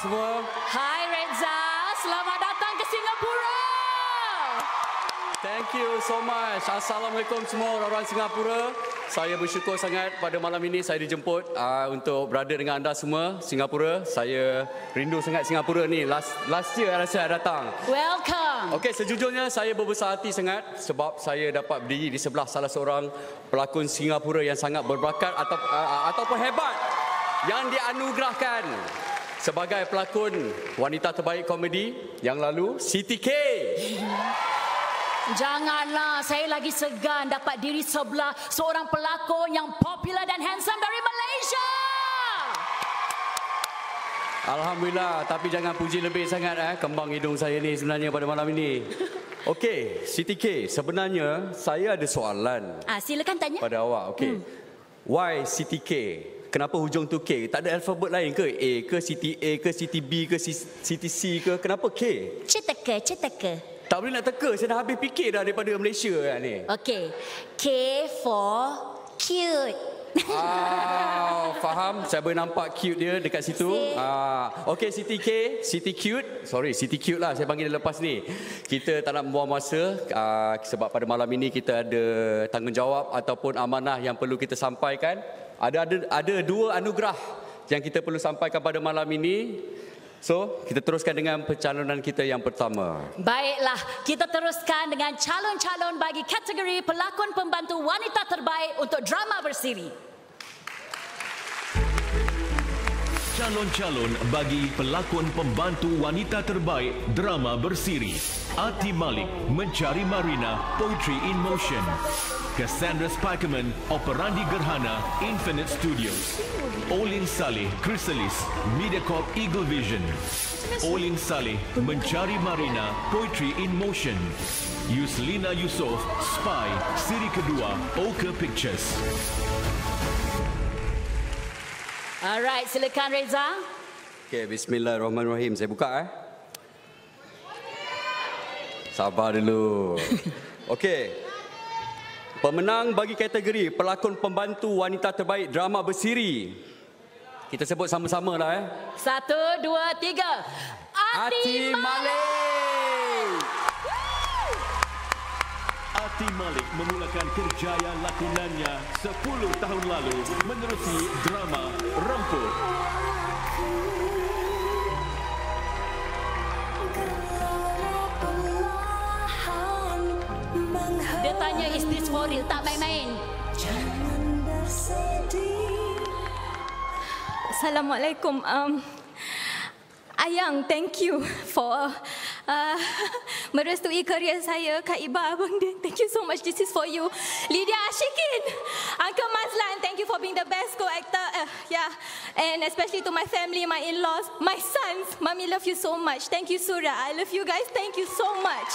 semua. Hai Reza, selamat datang ke Singapura. Thank you so much. Assalamualaikum semua orang-orang Singapura. Saya bersyukur sangat pada malam ini saya dijemput untuk berada dengan anda semua Singapura. Saya rindu sangat Singapura ni. Last year saya datang. Welcome. Okey, sejujurnya saya berbesar hati sangat sebab saya dapat berdiri di sebelah salah seorang pelakon Singapura yang sangat berbakat ataupun hebat yang dianugerahkan sebagai pelakon wanita terbaik komedi yang lalu, Siti K. Janganlah, saya lagi segan dapat diri sebelah seorang pelakon yang popular dan handsome dari Malaysia. Alhamdulillah, tapi jangan puji lebih sangat kembang hidung saya ni sebenarnya pada malam ini. Okey, Siti K, sebenarnya saya ada soalan. Silakan tanya. Pada awak, okey. Why Siti K? Kenapa hujung tu K? Tak ada alfabet lain ke? A ke, Siti A ke, Siti B ke, Siti C ke? Kenapa K? Ceteka. Tak boleh nak teka, saya dah habis fikir dah daripada Malaysia ni. Okey, K for cute. Faham. Saya boleh nampak cute dia dekat situ. Okey, Siti K, Siti Cute. Sorry, Siti Cute lah saya panggil dia lepas ni. Kita tak nak membuang masa sebab pada malam ini kita ada tanggungjawab ataupun amanah yang perlu kita sampaikan. Ada dua anugerah yang kita perlu sampaikan pada malam ini. So, kita teruskan dengan pencalonan kita yang pertama. Baiklah, kita teruskan dengan calon-calon bagi kategori pelakon pembantu wanita terbaik untuk drama bersiri. Calon-calon bagi pelakon pembantu wanita terbaik drama bersiri. Ati Malik, Mencari Marina, Poetry in Motion. Cassandra Spikerman, Operandi Gerhana, Infinite Studios. Olin Saleh, Chrysalis, Mediacorp Eagle Vision. Olin Saleh, Mencari Marina, Poetry in Motion. Yuslina Yusof, Spy, siri kedua, Oka Pictures. Alright, silakan Reza. Okey, bismillahirrahmanirrahim. Saya buka Sabar dulu. Okey. Pemenang bagi kategori pelakon pembantu wanita terbaik drama bersiri. Kita sebut sama-sama lah 1, 2, 3. Ati Malik. Ati Malik memulakan kerjaya lakonannya 10 tahun lalu menerusi drama Rempuk. Dia tanya, is this for real? Tak main-main. Assalamualaikum. Ayang, thank you for merestui karier saya. Kak Iba, Abang Din, thank you so much. This is for you. Lydia Ashikin, Uncle Mazlan, thank you for being the best co-actor. And especially to my family, my in-laws, my sons. Mommy, love you so much. Thank you, Surya. I love you guys. Thank you so much.